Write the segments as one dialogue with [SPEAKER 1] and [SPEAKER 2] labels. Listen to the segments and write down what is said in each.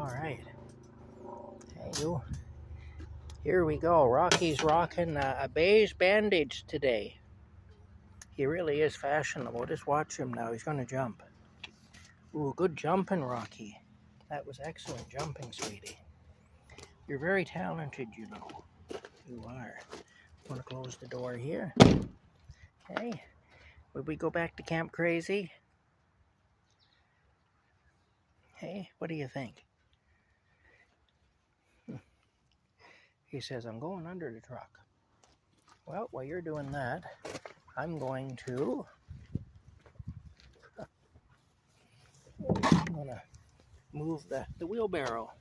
[SPEAKER 1] All right. Hey, you. Here we go. Rocky's rocking a beige bandage today. He really is fashionable. Just watch him now. He's going to jump. Ooh, good jumping, Rocky. That was excellent jumping, sweetie. You're very talented, you know. You are. Want to close the door here? Hey, would we go back to Camp Crazy? Hey, what do you think? He says, I'm going under the truck. Well, while you're doing that, I'm going to move the wheelbarrow.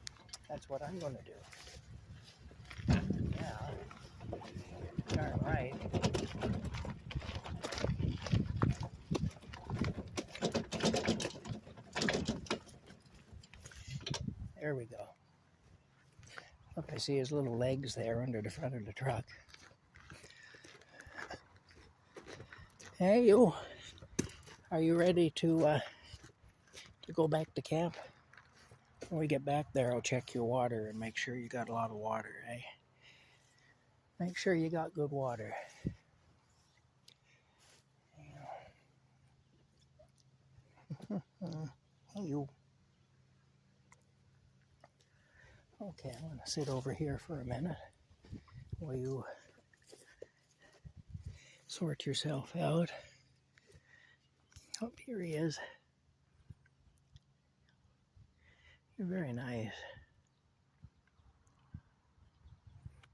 [SPEAKER 1] That's what I'm going to do. Yeah. All right. There we go. Look, I see his little legs there under the front of the truck. Hey, you. Are you ready to go back to camp? When we get back there, I'll check your water and make sure you got a lot of water, eh? Make sure you got good water. Hey, you. Okay, I'm going to sit over here for a minute while you sort yourself out. Oh, here he is. You're very nice.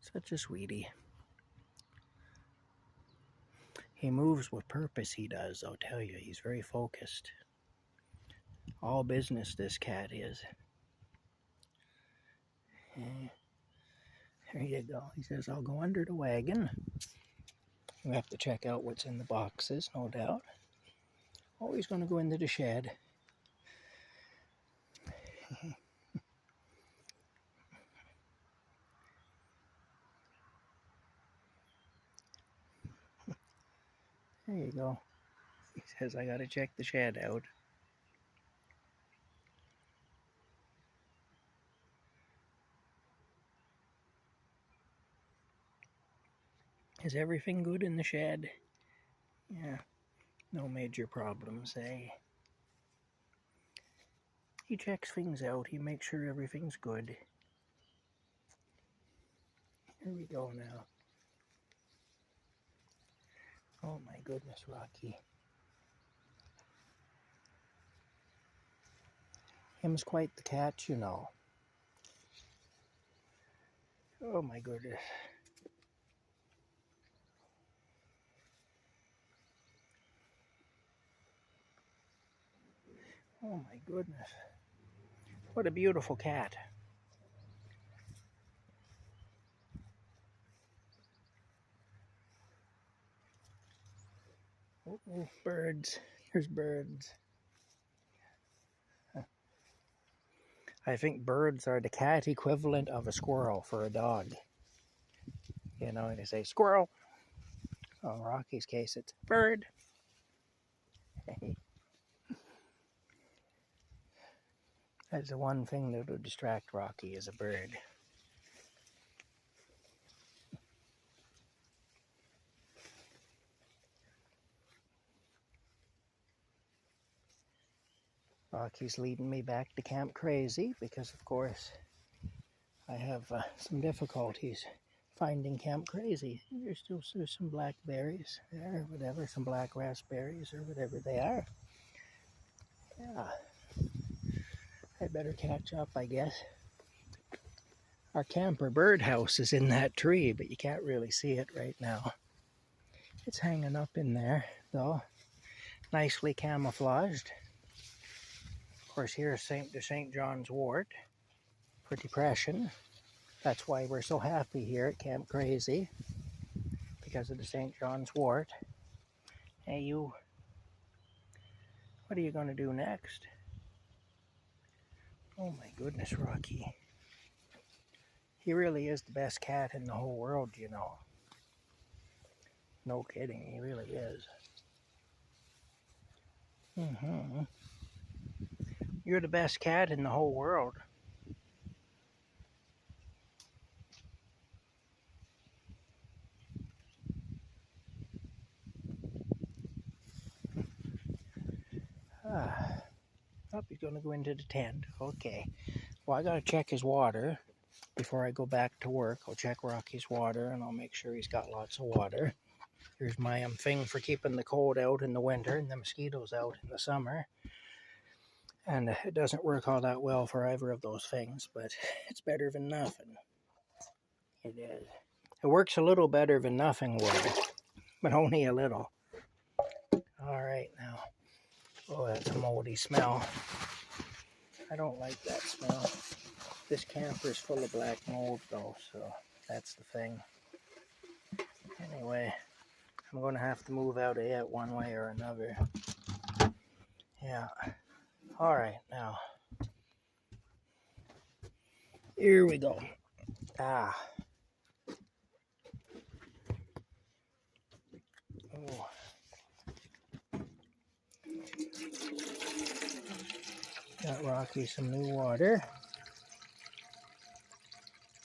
[SPEAKER 1] Such a sweetie. He moves with purpose, he does, I'll tell you. He's very focused. All business, this cat is. Yeah. There you go. He says, I'll go under the wagon. You have to check out what's in the boxes, no doubt. Oh, he's going to go into the shed. There you go. He says, I got to check the shed out. Is everything good in the shed? Yeah, no major problems, eh? He checks things out. He makes sure everything's good. Here we go now. Oh my goodness, Rocky. Him's quite the cat, you know. Oh my goodness. Oh my goodness. What a beautiful cat. Oh, birds. There's birds. I think birds are the cat equivalent of a squirrel for a dog. You know, they say squirrel. Oh, in Rocky's case, it's bird. That's the one thing that would distract Rocky is a bird. Rocky's leading me back to Camp Crazy because, of course, I have some difficulties finding Camp Crazy. There's some blackberries there, whatever, some black raspberries or whatever they are. Yeah, I better catch up, I guess. Our camper birdhouse is in that tree, but you can't really see it right now. It's hanging up in there, though, nicely camouflaged. Of course, here's the St. John's wort for depression. That's why we're so happy here at Camp Crazy, because of the St. John's wort. Hey, you, what are you going to do next? Oh my goodness, Rocky. He really is the best cat in the whole world, you know. No kidding, he really is. You're the best cat in the whole world. Oh, he's going to go into the tent. Okay. Well, I got to check his water before I go back to work. I'll check Rocky's water, and I'll make sure he's got lots of water. Here's my thing for keeping the cold out in the winter and the mosquitoes out in the summer. And it doesn't work all that well for either of those things, but it's better than nothing. It is. It works a little better than nothing would, but only a little. All right, now. Oh, that's a moldy smell. I don't like that smell. This camper's full of black mold, though, so that's the thing. Anyway, I'm going to have to move out of it one way or another. Yeah. All right, now. Here we go. Oh. Got Rocky some new water.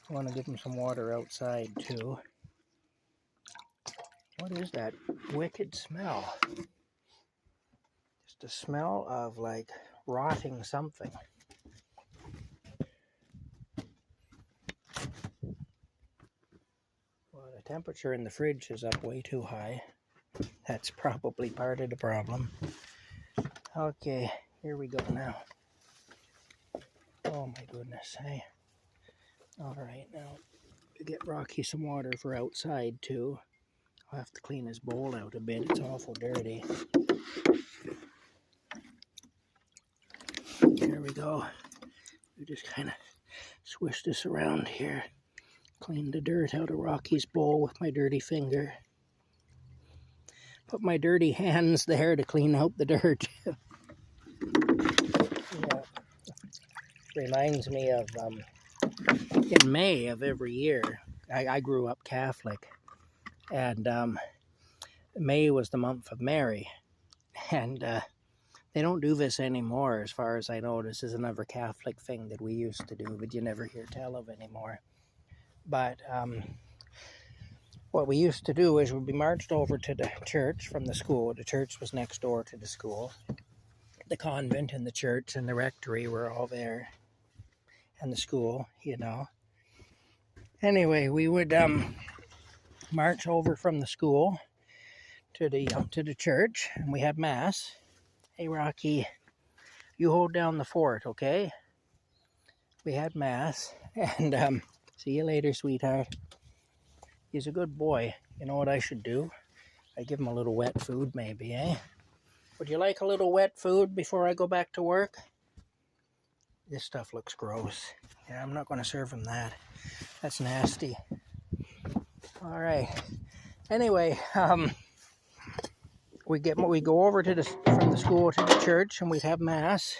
[SPEAKER 1] I want to give him some water outside too. What is that wicked smell? Just a smell of like rotting something. Well, the temperature in the fridge is up way too high. That's probably part of the problem. Okay, here we go now. Oh my goodness, hey. All right, now to get Rocky some water for outside too. I'll have to clean his bowl out a bit. It's awful dirty. There we go. We just kind of swish this around here. Clean the dirt out of Rocky's bowl with my dirty finger. Put my dirty hands there to clean out the dirt. Yeah. Reminds me of in May of every year. I grew up Catholic, and May was the month of Mary, and they don't do this anymore as far as I know. This is another Catholic thing that we used to do, but you never hear tell of anymore. But what we used to do is we'd be marched over to the church from the school. The church was next door to the school. The convent and the church and the rectory were all there. And the school, you know. Anyway, we would march over from the school to the church, and we had mass. Hey, Rocky, you hold down the fort, okay? We had mass, and see you later, sweetheart. He's a good boy. You know what I should do? I give him a little wet food, maybe, eh? Would you like a little wet food before I go back to work? This stuff looks gross. Yeah, I'm not going to serve him that. That's nasty. All right. Anyway, we go over to from the school to the church, and we'd have mass.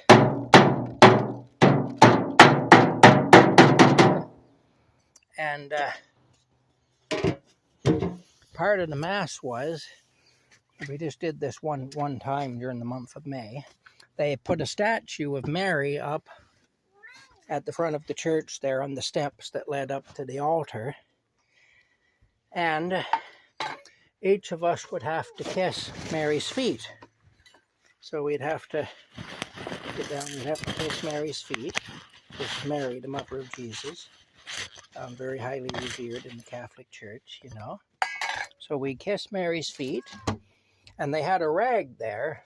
[SPEAKER 1] And part of the mass was, we just did this one time during the month of May. They put a statue of Mary up at the front of the church there on the steps that led up to the altar. And each of us would have to kiss Mary's feet. So we'd have to get down, we'd have to kiss Mary's feet. This is Mary, the mother of Jesus. Very highly revered in the Catholic Church, you know. So we kissed Mary's feet, and they had a rag there.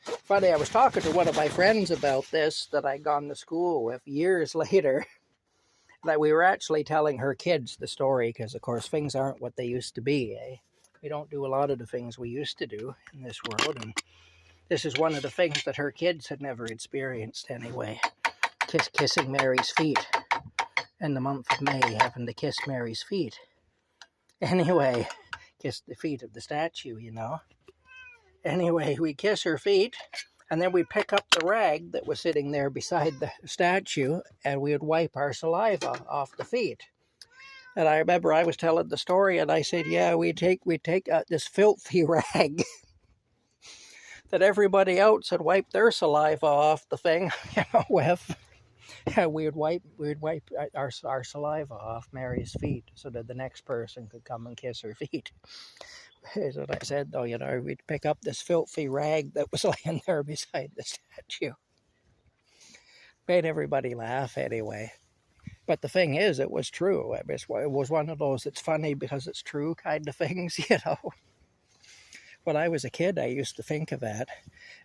[SPEAKER 1] Funny, I was talking to one of my friends about this that I'd gone to school with years later, that we were actually telling her kids the story, because, of course, things aren't what they used to be, eh? We don't do a lot of the things we used to do in this world, and this is one of the things that her kids had never experienced anyway. Kissing Mary's feet in the month of May, having to kiss Mary's feet. Anyway, kiss the feet of the statue, you know. Anyway, we kiss her feet, and then we pick up the rag that was sitting there beside the statue, and we would wipe our saliva off the feet. And I remember I was telling the story, and I said, yeah, we take this filthy rag that everybody else had wiped their saliva off the thing, you know, with. And we would wipe our saliva off Mary's feet so that the next person could come and kiss her feet. As I said, though, you know, we'd pick up this filthy rag that was laying there beside the statue. Made everybody laugh anyway. But the thing is, it was true. It was one of those it's funny because it's true kind of things, you know. When I was a kid, I used to think of that.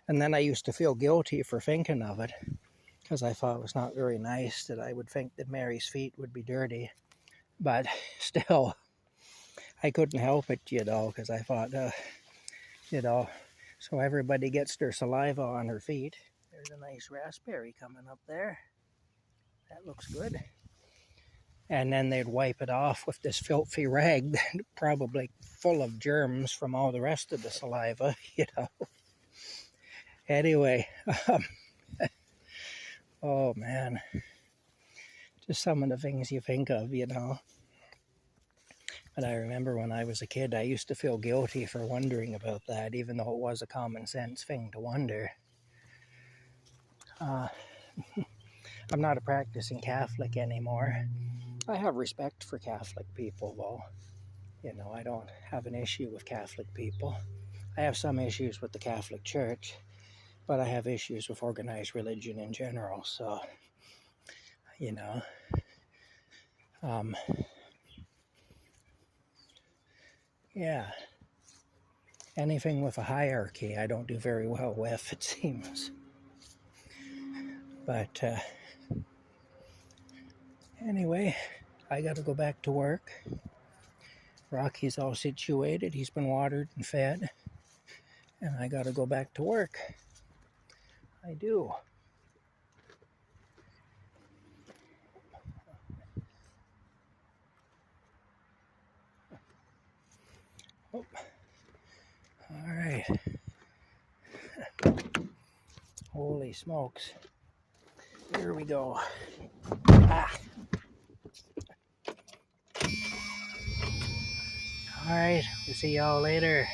[SPEAKER 1] And then I used to feel guilty for thinking of it, because I thought it was not very nice that I would think that Mary's feet would be dirty. But still, I couldn't help it, you know, because I thought, you know, so everybody gets their saliva on her feet. There's a nice raspberry coming up there. That looks good. And then they'd wipe it off with this filthy rag, probably full of germs from all the rest of the saliva, you know. Anyway, oh man, just some of the things you think of, you know. But I remember when I was a kid, I used to feel guilty for wondering about that, even though it was a common sense thing to wonder. I'm not a practicing Catholic anymore. I have respect for Catholic people, though. You know, I don't have an issue with Catholic people. I have some issues with the Catholic Church, but I have issues with organized religion in general, so, you know. Yeah. Anything with a hierarchy I don't do very well with, it seems. But, anyway, I gotta go back to work. Rocky's all situated. He's been watered and fed. And I gotta go back to work. I do. Oh. All right. Holy smokes. Here we go. Ah. All right, we'll see y'all later.